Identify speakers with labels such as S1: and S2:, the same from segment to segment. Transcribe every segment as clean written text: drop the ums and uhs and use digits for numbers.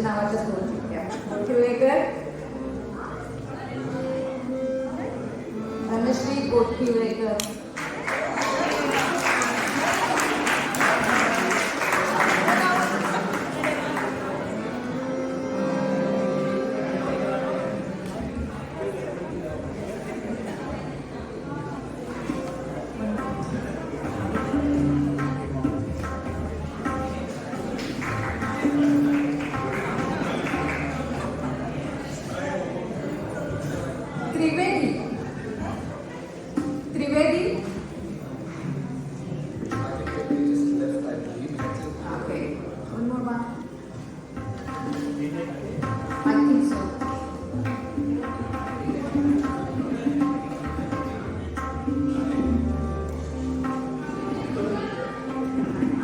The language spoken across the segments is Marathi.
S1: त्यांच्या नावाच्या 2 चिठ्ठ्या. गोठिवळेकर, Dhanashree गोठिवळेकर. Trivedi, Trivedi. Okay, one more one. I think so.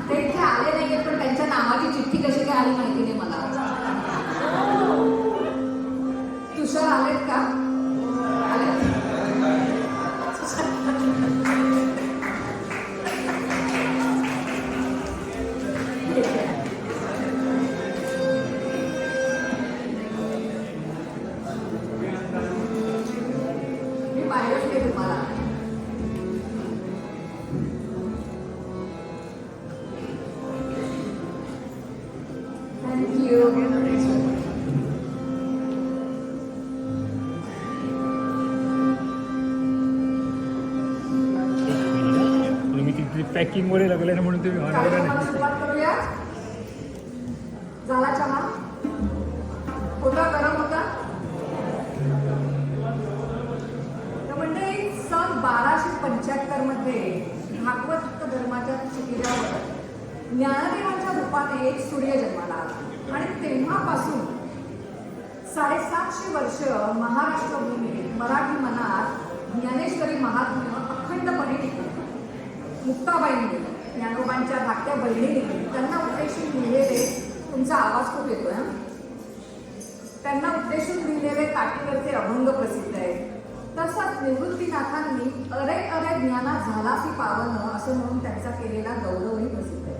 S1: ते इथे आले नाहीये, पण त्यांच्या नावाची चिठ्ठी कशी काय आली माहिती नाही मला. तुषार आलेत का? मी पाहिलंच नाही तुम्हाला. थँक्यू.
S2: पॅकिंग वर लागले ना म्हणून तुम्ही
S1: सुरुवात करूया. झाला चहा? होता गरम होता? तर मंडळी, सन 1275 मध्ये भागवत धर्माच्या शिबिरावर ज्ञानदेवांच्या रूपाने एक सूर्य जन्माला आला आणि तेव्हापासून 750 वर्ष महाराष्ट्र भूमीत मराठी मनात ज्ञानेश्वरी महात्म्य अखंडपणे टिकले. मुक्ताबाईंनी, ज्ञानोबांच्या धाकट्या बहिणीने त्यांना उद्देशून लिहिलेले, तुमचा आवाज खूप येतोय, त्यांना उद्देशून लिहिलेले काठीवरचे अभंग प्रसिद्ध आहेत. तसंच निवृत्तीनाथांनी अरे अरे ज्ञानात झालासी पावन असं म्हणून त्यांचा केलेला गौरवही प्रसिद्ध आहे.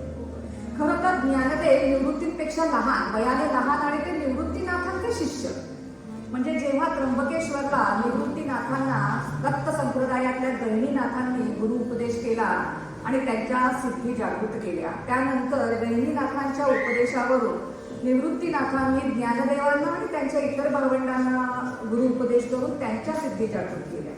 S1: खरं तर ज्ञानदेव निवृत्तीपेक्षा लहान, वयाने लहान, आणि ते निवृत्तीनाथांचे शिष्य. म्हणजे जेव्हा त्र्यंबकेश्वरला निवृत्तीनाथांना दत्त संप्रदायातल्या गहिनीनाथांनी गुरु उपदेश केला आणि त्यांच्या सिद्धी जागृत केल्या, त्यानंतर गहिनीनाथांच्या उपदेशावरून निवृत्तीनाथांनी ज्ञानदेवांना आणि त्यांच्या इतर भावंडांना गुरु उपदेश करून त्यांच्या सिद्धी जागृत केल्या.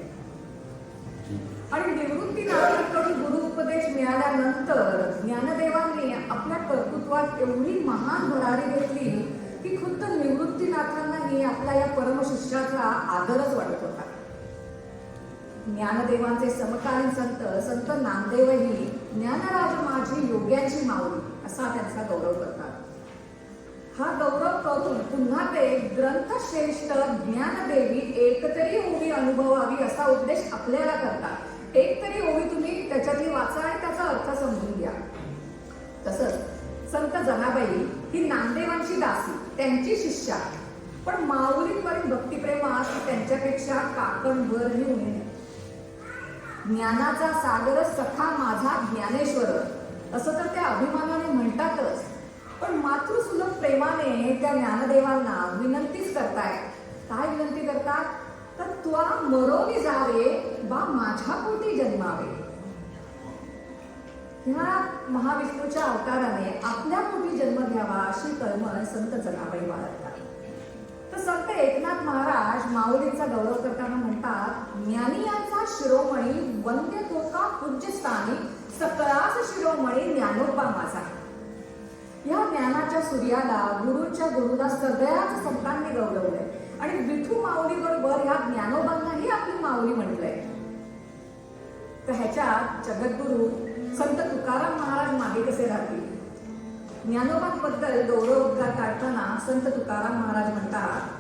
S1: आणि निवृत्तीनाथांकडून गुरु उपदेश मिळाल्यानंतर ज्ञानदेवांनी आपल्या कर्तृत्वात एवढी महान भरारी घेतली की खुद्द निवृत्तीनाथांनाही आपल्या या परमशिष्याचा आदरच वाटत होता. ज्ञानदेवांचे समकालीन संत नामदेवही ज्ञानराज माझी योग्याची माऊली असा त्यांचा गौरव करतात. हा गौरव करून पुन्हा ते ग्रंथश्रेष्ठ ज्ञानदेवी एकतरी ओवी अनुभवावी असा उपदेश आपल्याला करतात. एक तरी ओवी तुम्ही त्याच्यातली वाचा आणि त्याचा अर्थ समजून घ्या. तसंच संत जनाबाई ही नामदेवांची दासी, त्यांची शिष्या, पण माऊलींवरील भक्तिप्रेमात त्यांच्यापेक्षा काकणभरही उणे. ज्ञानाचा सागर सखा माझा ज्ञानेश्वर असं तर त्या अभिमानाने म्हणतातच, पण मातृसुलभ प्रेमाने त्या ज्ञानदेवांना विनंतीच करतायत. काय विनंती करतात? तर त्वा मरोनी जावे बा माझ्या पोटी जन्मावे. ह्या महाविष्णूच्या अवताराने आपल्या पोटी जन्म घ्यावा अशी कळमळ संत जनाबाई बाळगतात. तर संत एकनाथ महाराज माऊलींचा गौरव करताना म्हणतात, ज्ञानी यांचा शिरोमणी वंद्य तो का पूज्यस्थानी सकळास शिरोमणी ज्ञानोबा माझा. या ज्ञानाच्या सूर्याला, गुरुच्या गुरुला सगळ्याच संतांनी गौरवलंय आणि विठू माऊली बरोबर ह्या ज्ञानोबांनाही आपली माऊली म्हटलंय. तर ह्याच्यात जगद्गुरु संत तुकाराम महाराज मागे कसे राहतील? ज्ञानोबांबद्दल गौरवोद्गार काढताना संत तुकाराम महाराज म्हणतात,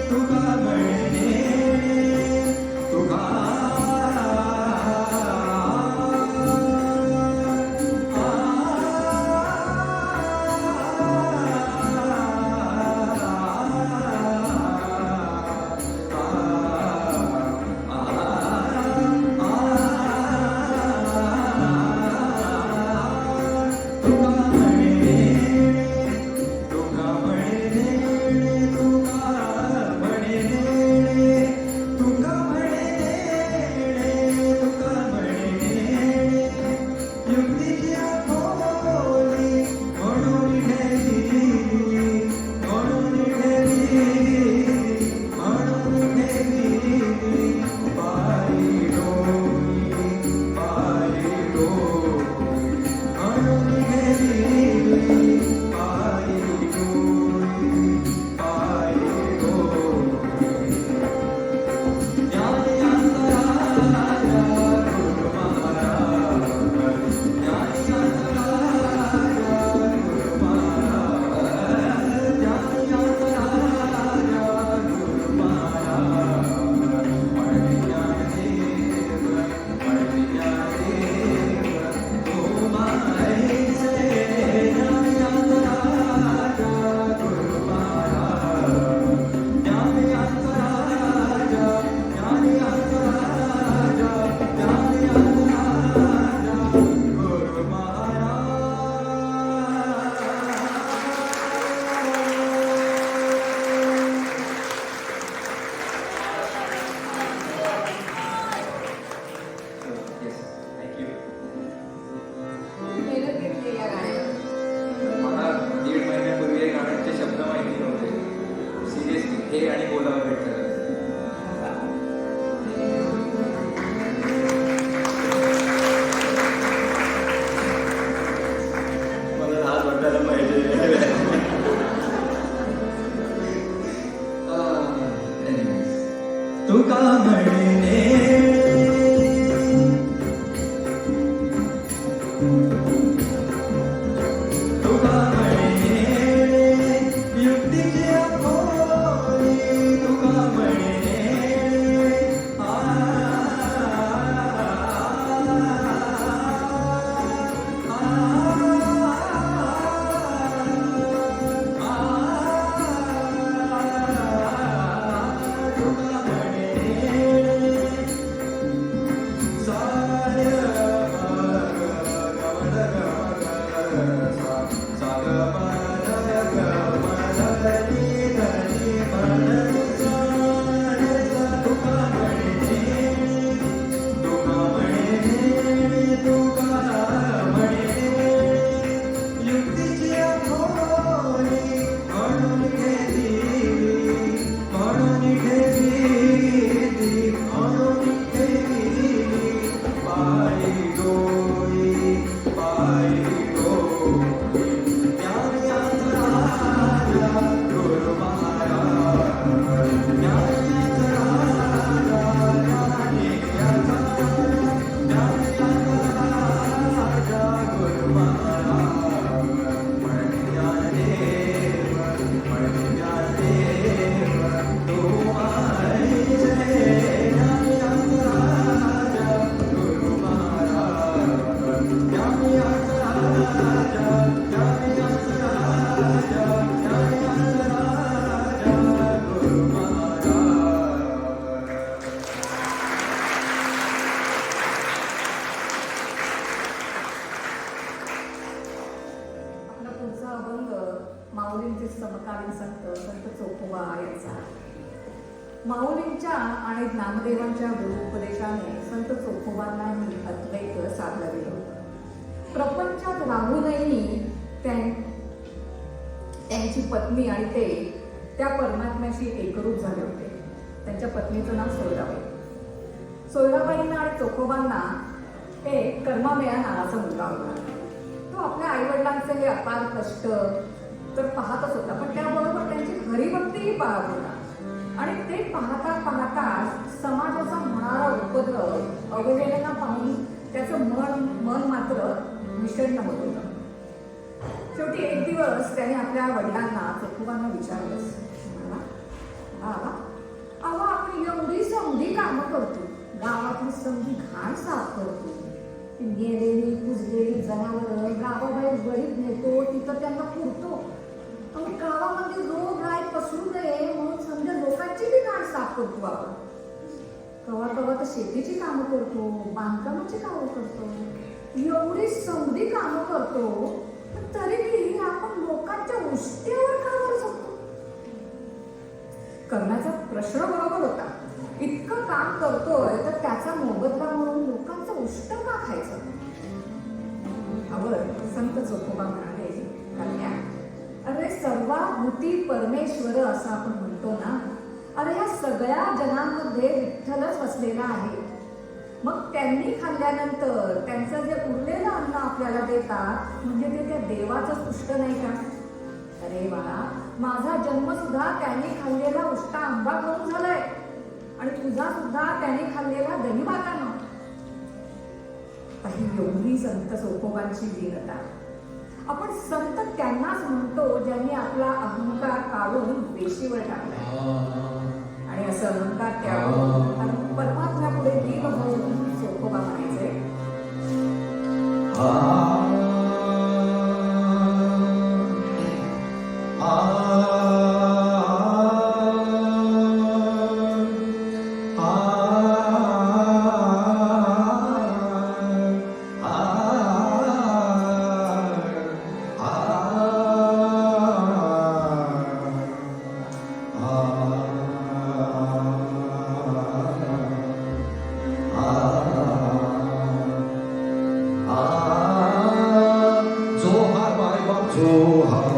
S2: तुका म्हणे तुका म्हणणे तुका म्हणणे युक्तीची अखोरी तुका म्हणणे
S1: आपला पुढचा अभंग माऊलींचे समकालीन संत चोखोबा यांचा. माऊलींच्या आणि ज्ञानदेवांच्या गुरुपदेशाने संत चोखोबांनाही अद्वैत साधलं गेलं होतं. प्रपंचात राहूनही त्यांची पत्नी आणि ते त्या परमात्म्याशी एकरूप झाले होते. त्यांच्या पत्नीचं नाव सोयराबाई. सोयराबाईंना आणि चोखोबांना एक कर्मामेळा नावाचा मुलगा होता. तो आपल्या आईवडिलांचे हे अपार कष्ट तर पाहतच होता, पण त्याबरोबर त्यांची हरिभक्तीही पाहत होता. आणि ते पाहता पाहता समाजाचा होणारा उपद्रव अवहेलना पाहून त्याचं मन मात्र विषण्ण होत होतं. शेवटी एक दिवस त्याने आपल्या वडिलांना चोखोबांना विचारलं, अहो आपण एवढी समधी कामं करतो, गावातली समधी घाण साफ करतो, गेलेली कुजलेली जनावर गावाबाहेर गरीब नेतो, तिथं त्यांना पुरतो, आणि गावामध्ये रोगराई पसरू नये म्हणून समजा लोकांची बी घाण साफ करतो. आपण कवा कवा तर शेतीची कामं करतो, बांधकामाची कामं करतो, एवढी समधी कामं करतो, पण तरीही आपण लोकांच्या उष्ट्यावर का करू शकतो? करण्याचा प्रश्न बरोबर होता. इतकं काम करतोय तर त्याचा मोबदला म्हणून लोकांचं उष्ट का खायचं? यावर संत चोखोबा म्हणाले, कन्या, अरे सर्वाभूती परमेश्वर असं आपण म्हणतो ना, अरे ह्या सगळ्या जनांमध्ये विठ्ठलच वसलेला आहे. मग त्यांनी खाल्ल्यानंतर त्यांचं जे उरलेलं अन्न आपल्याला देतात, म्हणजे ते त्या देवाचंच उष्ट नाही का? अरे बाळा, माझा जन्म सुद्धा त्यांनी खाल्लेला उष्टा आंबा खाऊन झालाय, आणि तुझा सुद्धा त्याने खाल्लेला दही भातानं. काही एवढी संत चोखोबांची दीनता. आपण संत त्यांनाच म्हणतो ज्यांनी आपला अहंकार काढून वेशीवर टाकला, आणि असं अहंकार त्यावर परमात्म्यापुढे दीन होऊन चोखोबा म्हणायचे,
S2: Johan,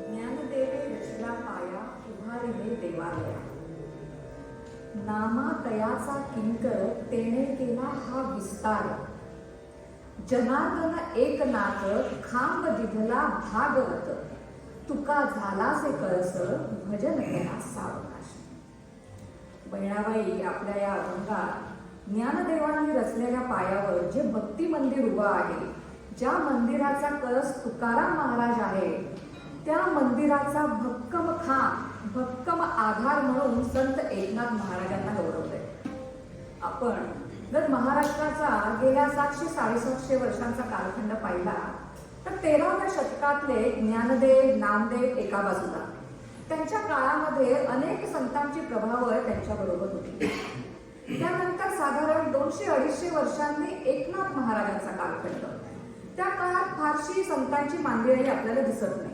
S1: ज्ञानदेवे रचला पाया उभारिले देवालया. नामा तयाचा किंकर तेने केला हा विस्तार. जनार्दन एकनाथ खांब दिधला भागवत. तुका झालासे कळस भजन केला सावकाश. बहिणाबाई आपल्या या अभंगात ज्ञानदेवांनी रचलेल्या पायावर जे भक्ती मंदिर उभं आहे, ज्या मंदिराचा कळस तुकाराम महाराज आहे, त्या मंदिराचा भक्कम खांब, भक्कम आधार म्हणून संत एकनाथ महाराजांना गौरवले. आपण जर महाराष्ट्राचा गेल्या 700-750 वर्षांचा कालखंड पाहिला तर 13व्या शतकातले ज्ञानदेव, नामदेव एका बाजूला, त्यांच्या काळामध्ये अनेक संतांची प्रभाव त्यांच्याबरोबर होती. त्यानंतर साधारण 200-250 वर्षांनी एकनाथ महाराजांचा कालखंड. त्या काळात फारशी संतांची मांदियाळी आपल्याला दिसत नाही.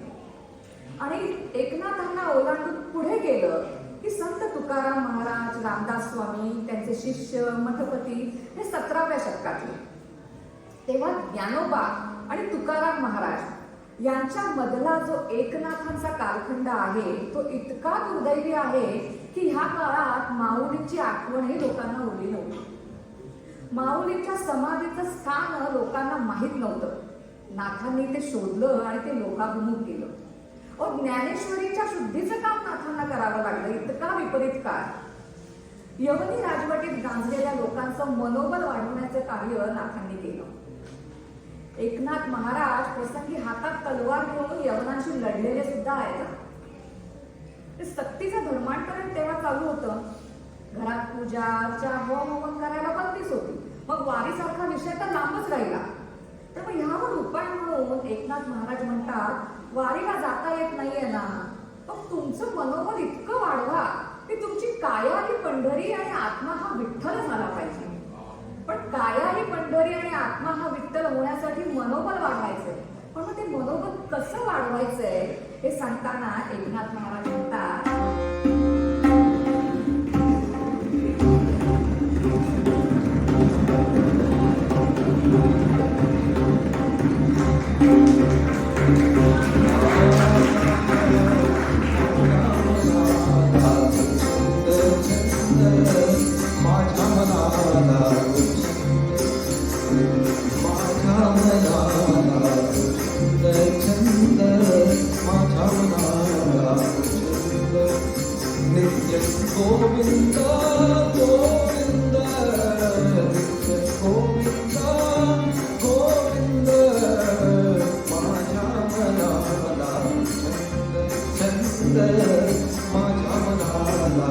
S1: आणि एकनाथांना ओलांडून पुढे गेलं की संत तुकाराम महाराज, रामदास स्वामी, त्यांचे शिष्य, मठपती हे 17व्या शतकातले. तेव्हा ज्ञानोबा आणि तुकाराम महाराज यांच्या मधला जो एकनाथांचा कालखंड आहे तो इतका दुर्दैवी आहे की ह्या काळात माऊलींची आठवणही लोकांना उरली नव्हती. माऊलींच्या समाधीचं स्थान लोकांना माहीत नव्हतं. नाथांनी ते शोधलं आणि ते लोकाभिमुख केलं. ज्ञानेश्वरीच्या शुद्धीचं काम नाथांना करावं लागलं. इतका विपरीत काळ. यवनी राजवटीत गांजलेल्या लोकांचं मनोबल वाढवण्याचं कार्य नाथांनी केलं. एकनाथ महाराज प्रसंगी हातात तलवार घेऊन यवनांशी लढलेले सुद्धा आहेत. ते सक्तीचं धर्मांतरण तेव्हा चालू होतं. घरात पूजा अर्चा होम करायला बंदीच होती. मग वारीसारखा विषय तर लांबच राहिला. तर मग ह्यावर उपाय म्हणून एकनाथ महाराज म्हणतात, वारीला जाता येत नाहीये ना, पण तुमचं मनोबल इतकं वाढवा की तुमची काया ही पंढरी आणि आत्मा हा विठ्ठल झाला पाहिजे. पण काया ही पंढरी आणि आत्मा हा विठ्ठल होण्यासाठी मनोबल वाढवायचंय. पण मग ते मनोबल कसं वाढवायचंय हे सांगताना एकनाथ महाराज म्हणतात,
S2: गोविंद गोविंद नित्य गोविंद गोविंद माझ्या मनाला छंद माझ्या मनाला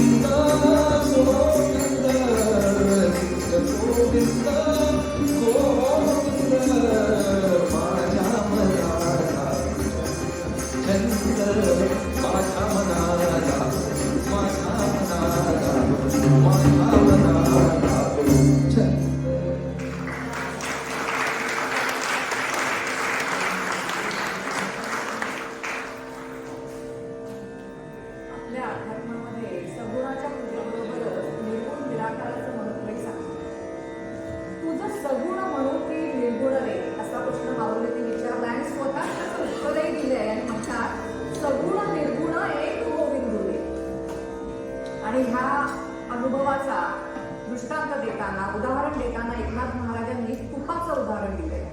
S2: गोविंद गोविंद गोविंद गोविंद माझ्या मनाला छंद माझ्या मनाला माझ्या मनाला छंद.
S1: आपल्या अध्यात्मामध्ये सगुणाच्या पूजेबरोबरच निर्गुण निराकाराचं महत्त्वही सांगतात. तुझं सगुण म्हणून की निर्गुण रे असा प्रश्न माऊलीने विचारला आणि स्वतः त्याचं उत्तरही दिलंय आणि म्हणतात सगुण निर्गुण एक गोविंदू रे. आणि ह्या अनुभवाचा दृष्टांत देताना उदाहरण देताना एकनाथ महाराजांनी तुपाचं उदाहरण दिलंय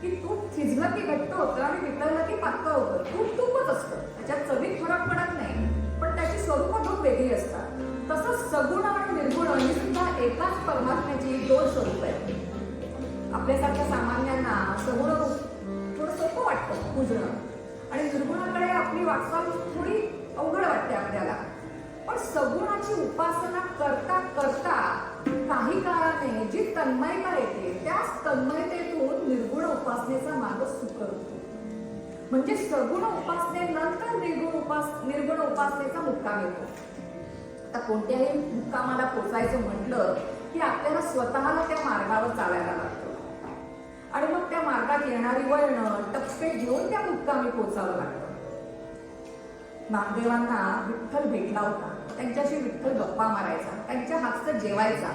S1: की तूप थिजलं की घट्ट होतं आणि वितळलं की पातळ होतं. तूप तूपच असतं, त्याच्यात चवीत फरक पडत नाही, पण त्याची स्वरूपं खूप वेगळी असतात. तसंच सगुण आणि निर्गुण ही सुद्धा एकाच परमात्म्याची दोन स्वरूप आहेत. आपल्यासारख्या सामान्यांना सगुण थोडं सोपं वाटतं पूजणं आणि निर्गुणाकडे आपली वाटचाल थोडी अवघड वाटते आपल्याला. पण सगुणाची उपासना करता करता काही काळाने जी तन्मयता येते त्याच तन्मयतेतून निर्गुण उपासनेचा मार्ग सुकर होतो. म्हणजे सगुण उपासनेनंतर निर्गुण उपासनेचा मुक्काम येतो. आता कोणत्याही मुक्कामाला पोचायचं म्हटलं की आपल्याला स्वतःला त्या मार्गावर चालायला लागतं आणि मग त्या मार्गात येणारी वळणं टप्पे घेऊन त्या मुक्कामी पोचावं लागतं. नामदेवांना विठ्ठल भेटला होता, त्यांच्याशी विठ्ठल गप्पा मारायचा, त्यांच्या हातचं जेवायचा.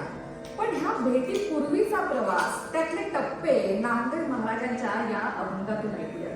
S1: पण ह्या भेटीपूर्वीचा प्रवास त्यातले टप्पे नामदेव महाराजांच्या या अभंगातून ऐकूया.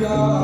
S2: तुझ्या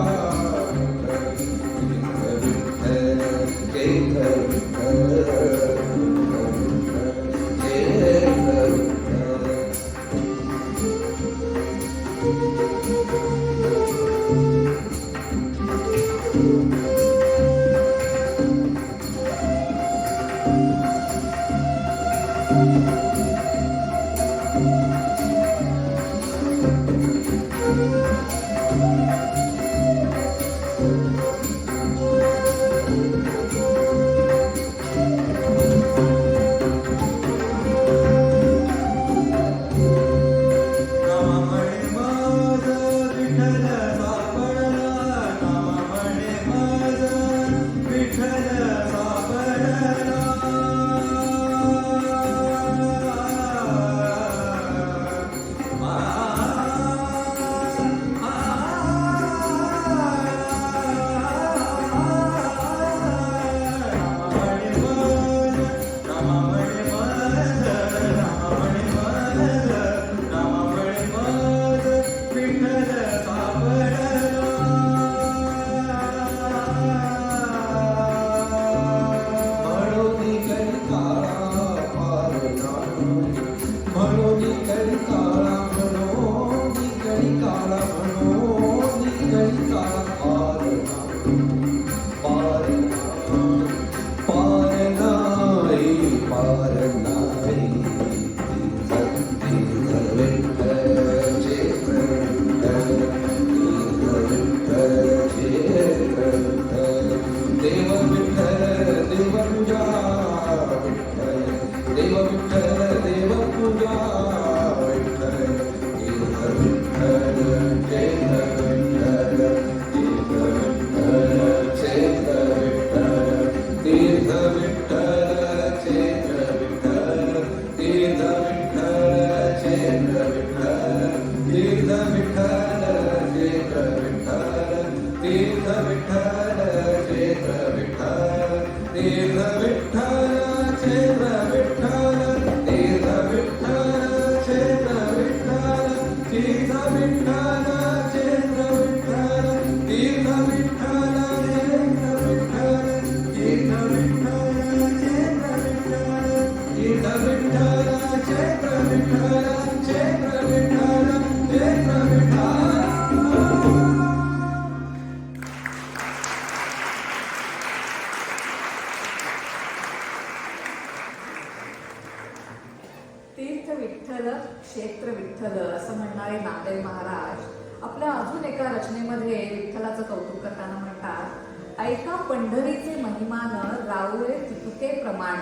S1: तीर्थ विठ्ठल क्षेत्र विठ्ठल असं म्हणणारे नामदेव महाराज आपल्या अजून एका रचनेमध्ये विठ्ठलाचं कौतुक करताना म्हणतात, ऐका पंढरीचे महिमान रावळे तितुके प्रमाण.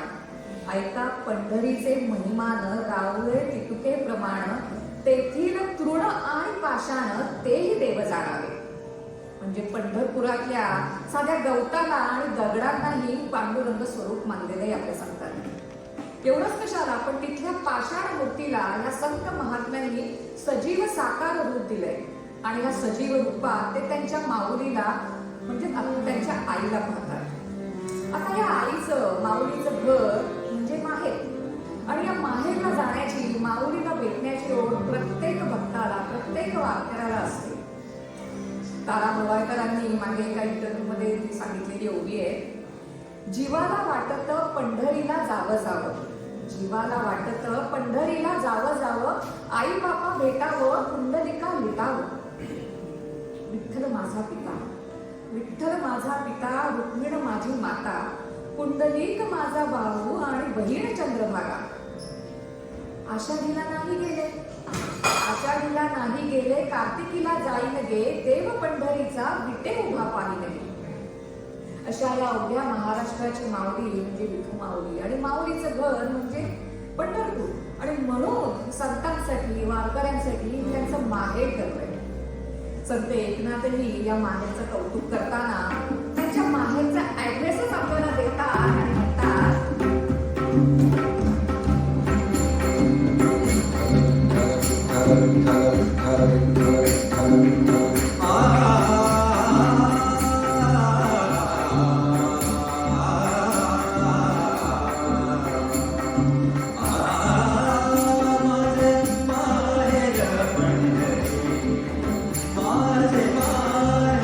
S1: ऐका पंढरीचे महिमान रावळे तितुके प्रमाण. तेथील तृण आणि पाषाण तेही देव जाणावे. म्हणजे पंढरपुरातल्या साध्या गवताला आणि दगडांनाही पांडुरंग स्वरूप मानलेलं आहे आपल्या संतांनी. एवढंच कशाला, पण तिथल्या पाषाण मूर्तीला या संत महात्म्यांनी सजीव साकार रूप दिलंय आणि या सजीव रूपात ते त्यांच्या माऊलीला म्हणजे त्यांच्या आईला पाहतात. आता या आईचं माऊलीचं घर म्हणजे माहेर आणि या माहेरला जाण्याची माऊलीला भेटण्याची ओढ प्रत्येक भक्ताला प्रत्येक वारकऱ्याला असते. तारा मवाळकरांनी मागे एका इंटरव्ह्यूमध्ये सांगितलेली ओवी आहे, जीवाला वाटत पंढरीला जावं जावं, जीवाला वाटत पंढरीला जावं जावं, आई बापा भेटावं कुंडलिका लिटावं. विठ्ठल माझा पिता, विठ्ठल माझा पिता, रुक्मिण माझी माता, कुंडलिक माझा भाऊ आणि बहीण चंद्रभागा. आषाढीला नाही गेले, आषाढीला नाही गेले, कार्तिकीला जाईन गे, देव पंढरीचा विटे उभा पाहिन गे. अशा या अवघ्या महाराष्ट्राची माऊली म्हणजे विठू माऊली आणि माऊलीचं घर म्हणजे पंढरपूर आणि म्हणून संतांसाठी वारकऱ्यांसाठी त्यांचं माहेर ठरलंय. संत एकनाथही या माहेरचं कौतुक करताना त्यांच्या माहेरचा ऍड्रेसच आपल्याला देतात आणि म्हणतात,
S2: माझे माहेर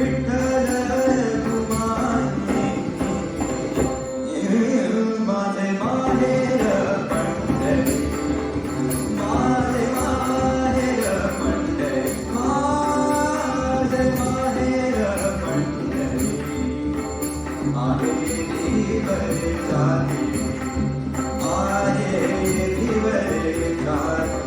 S2: विठ्ठल तुम्हारी माझे माहेर पंढरी माझे माहेर पंढरी माझे माहेर पंढरी आहे दिवरे जाती आहे दिवरे जाती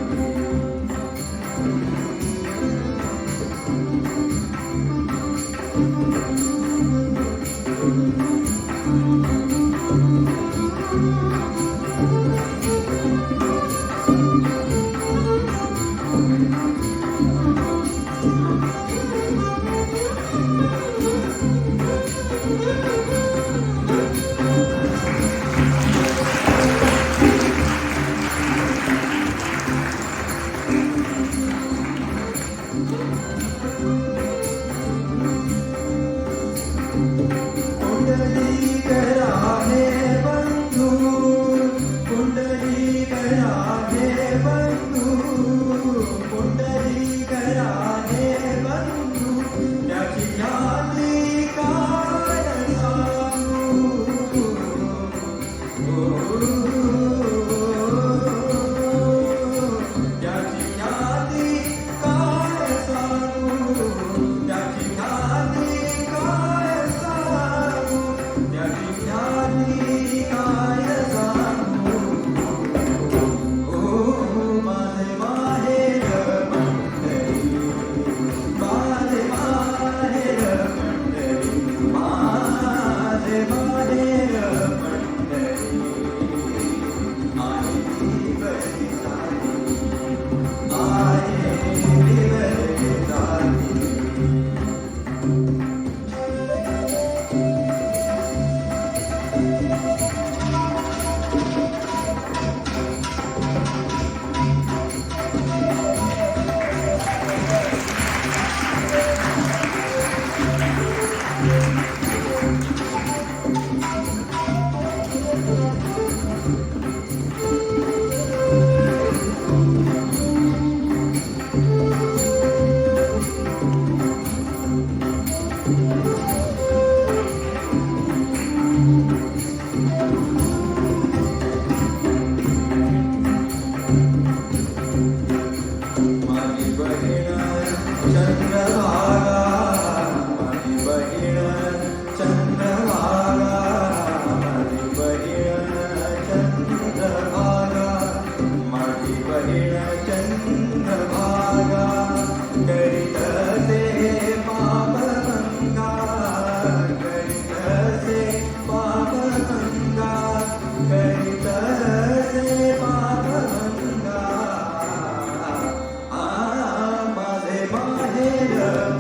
S2: माझे माहेर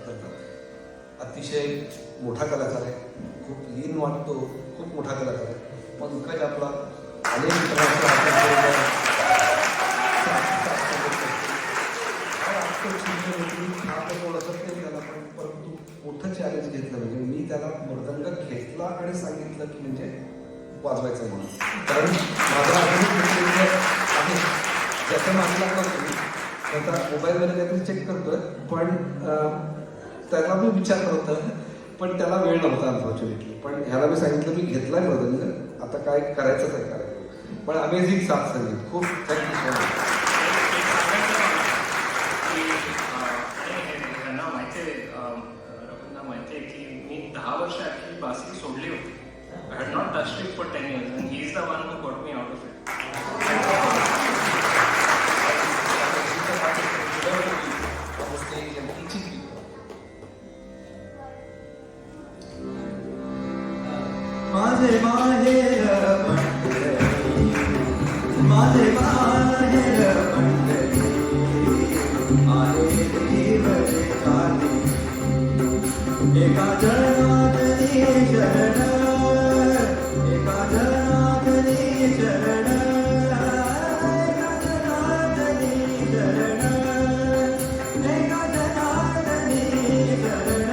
S3: करतात. अतिशय मोठा कलाकार आहे, खूप लीन वाटतो, खूप मोठा कलाकार आहे. पंकज आपला अनेक परंतु मोठं चॅलेंज घेतलं. म्हणजे मी त्याला मृदंग घेतला आणि सांगितलं की म्हणजे वाजवायचं म्हणून. कारण माझा आहे ज्याच्या मागला करतो त्याचा मोबाईलमध्ये काहीतरी चेक करतोय, पण त्याला मी विचार होतं, पण त्याला वेळ नव्हता अनफॉर्च्युनेटली. पण ह्याला मी सांगितलं मी घेतलाय मृदंग, आता काय करायचंच आहे करायचं. पण अमेझिंग साथ संगीत, खूप थँक्यू सो मच.
S4: की मी 10 वर्ष ॲक्च्युली बासरी सोडली होती. I had not touched it for 10 years and he is the one who got me out of it.
S2: माझे माहेर पंढरी, माझे माहेर पंढरी, आहे देवरे काली. एका जनातनी शरण, एका जनातनी शरण, एका जनातनी शरण, एका जनातनी शरण.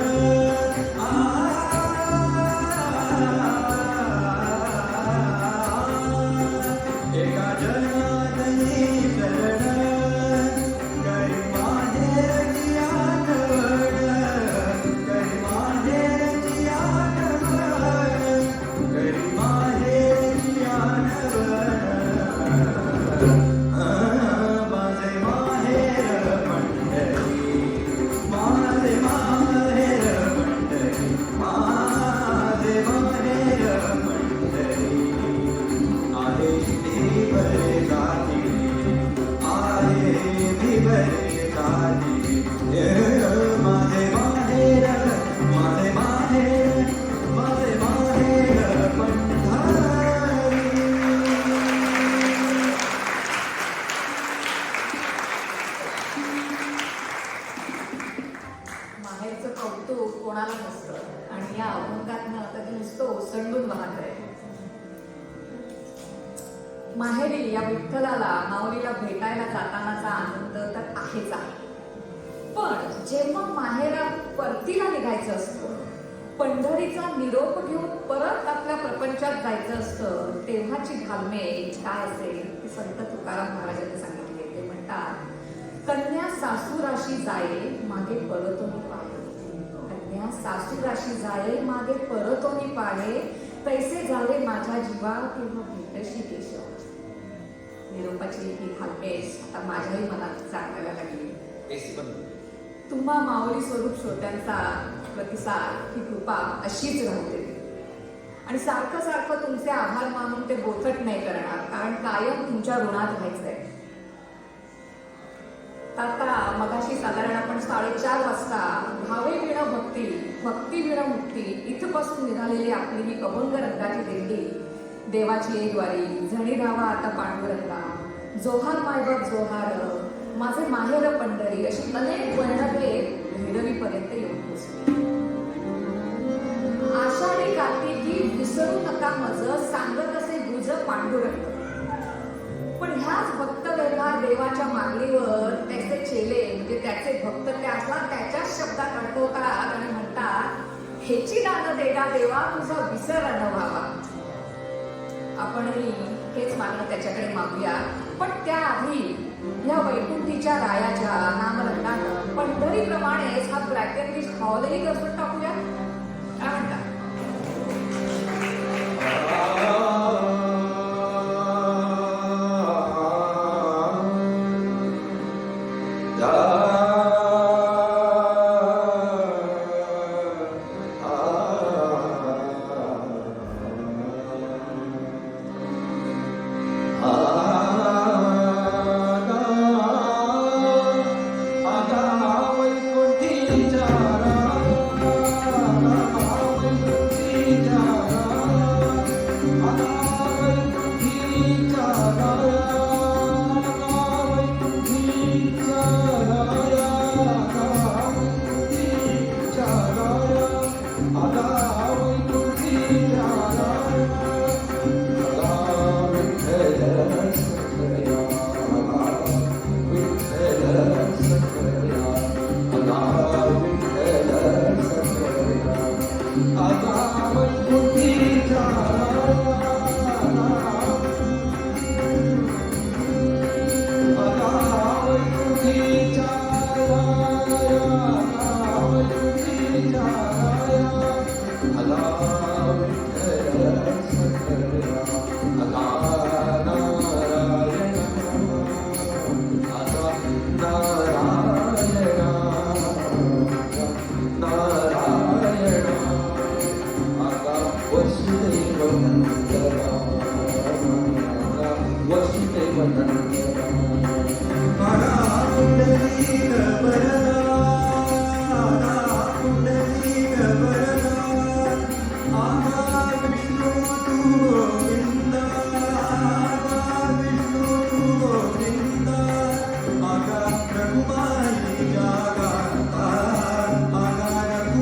S2: एका जनातनी शरण, करी माहेरची आठवण, करी माहेरची आठवण, करी माहेरची आठवण. माझे माहेर पंढरी, माझे माहेर पंढरी, माझे माहेर पंढरी, आहे देवरे काली, आहे देवरे काली. माझे माहेर, माझे माहेर, माझे माहेर पंढरी.
S1: माहेरचं कौतुक कोणाला नसतं आणि या अभंगातनं कधी नुसतं ओसंडून वाहत आहे. माहेरी या विठ्ठलाला माऊलीला भेटायला जातानाचा आनंद तर आहेच आहे. पण जेव्हा माहेरा परतीला निघायचं असतं, पंढरीचा निरोप घेऊन परत आपल्या प्रपंचात जायचं असतं, तेव्हाची घालमेल काय असेल ती संत तुकाराम महाराजांनी सांगितली. ते म्हणतात, कन्या सासूराशी जाये मागे परतोनी पाहे, कन्या सासूराशी जाये मागे परतोनी पाहे, पैसे झाले माझ्या जीवा किंवा भेटशी केशव. निरोपाची ही घालमेल आता माझ्याही मनात जाणवायला लागली. तुम्हा माऊली स्वरूप श्रोत्यांचा प्रतिसाद, ही कृपा अशीच राहते आणि सारखं सारखं तुमचे आभार मानून ते बोथट नाही करणार, कारण कायम तुमच्या ऋणात राहायचंय. आता मगाशी साधारण आपण 4:30 वाजता भावे विण भक्ती, भक्ती विण मुक्ती इथपासून निघालेली आपली ही अभंग रंगाची दिंडी, देवाची एक वारी, झणी धावा आता पांडुरंगा, जोहार मायबाप जोहार, माझे माहेर पंढरी, अशी अनेक वर्णभेद भेडवीपर्यंत येऊन पोचली. आषाढी कार्तिकी विसरू नका मज, सांगत असे गुज पांडुरंग. पण ह्याच भक्त व्यवहार देवाच्या मागणीवर त्याचे चेले म्हणजे त्याचे भक्त त्याला त्याच्याच शब्दात अडकवतात आणि म्हणतात, हेची दान देगा देवा तुझा विसर न व्हावा. आपणही हेच मागणं त्याच्याकडे मागूया. पण त्याआधी या वैकुंठीच्या रायाच्या नामरंगानं पंढरीप्रमाणेच हा ब्रॅकेट हॉलही करून टाकूया. काय म्हणतात?
S2: वैकुंठीच्या नारायण आता वसुदेव नंदना वसुदेव नंदना आगा पुंडलीक वरदा आगा पुंडलीक वरदा आगा विष्णू तू गोविंदा आगा विष्णू तू गोविंदा आगा रघुमाई जागा आगा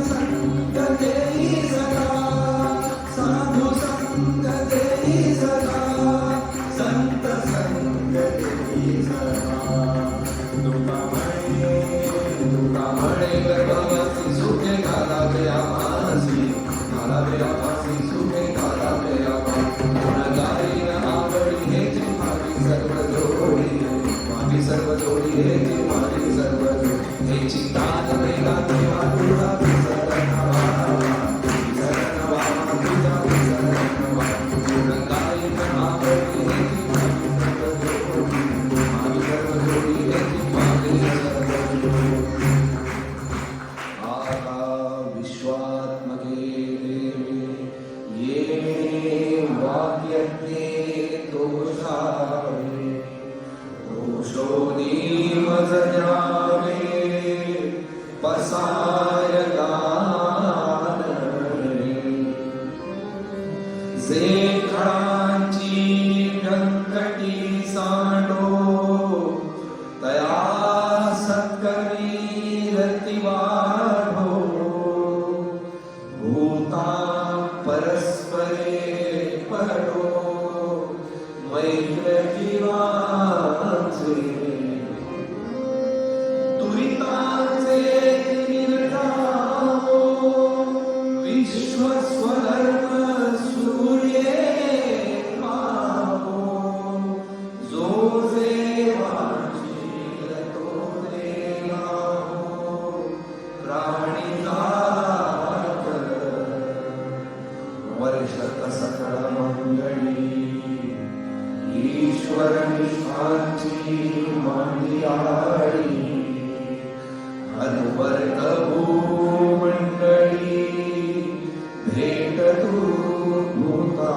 S2: संग देई सदा साधू संग देई सदा संत संग देई सदा तुका म्हणे गर्भवती सुखे घालावे आमासी सुखे घालावे आमासी गाईन आवडी हेची माझी सर्व जोडी माझी सर्व जोडी हेची माझी सर्व जोडी हेची तान वेगा देवा तुझा विसरण व्हावा तुझा विसरण व्हावा गाईन आवडी हेची माझी सर्व जोडी माझी सर्व जोडी हेची माझी सर्व जोडी आका विश्वात्मके देवे ये वाक्यज्ञे दोषावे दोषोनी मज जावे पसाय गान जे खळांची व्यंकटी सांडो तया सत्करी रतिवाढो भूता परस्परे पडो मैत्र जीवाचे तुरिताचे निर्धावो विश्व स्वधर्म सूर्ये पावो जो जे वाचील तो देवाहो प्राणिनाथ वर्षत सकळ मंगळी ईश्वर निष्ठांची मांडियाळी अनुवर्त भूमंडळी भेट तू भूता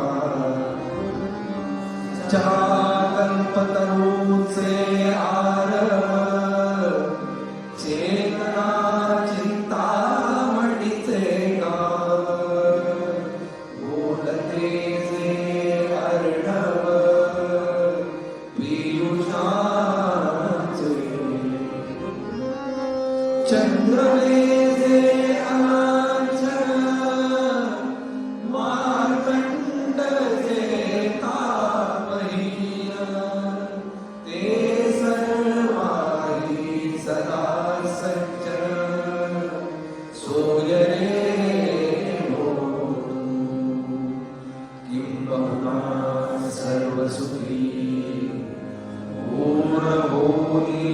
S2: कल्पतरूचे आरव चेतना चिंतामणीचे गाव बोलते जे अर्णव पीयूषाचे चंद्रले जे अनाचल मार्कंड जे तापहीन ते सर्वारी सदा सज्जन सोयरे किंबहुना सर्वसुखी पूर्णभूमी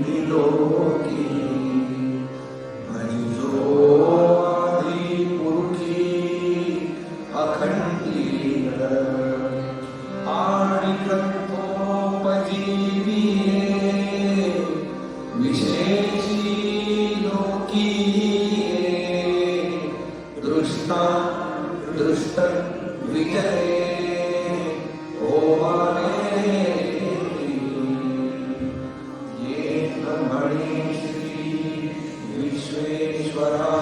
S2: निलोकी भजिजो आदिपुरुषी अखंडीय आणि ग्रंथोपजीवीये विशेषी लोकीये दृष्टा दृष्ट विजये ओमाने ये ब्रह्मणे श्री विश्वेश्वरा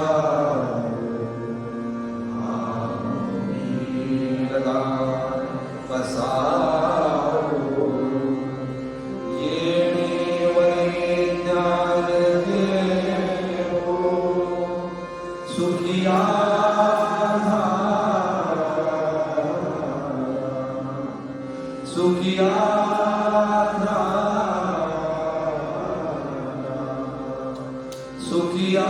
S2: लगा पसारो येणे वरे ज्ञान देवो सुखिया सुखिया सुखिया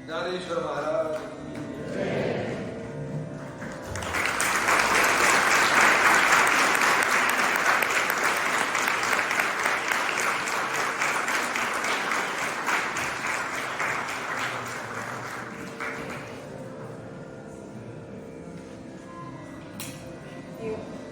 S2: ज्ञानेश्वर महाराज
S1: you.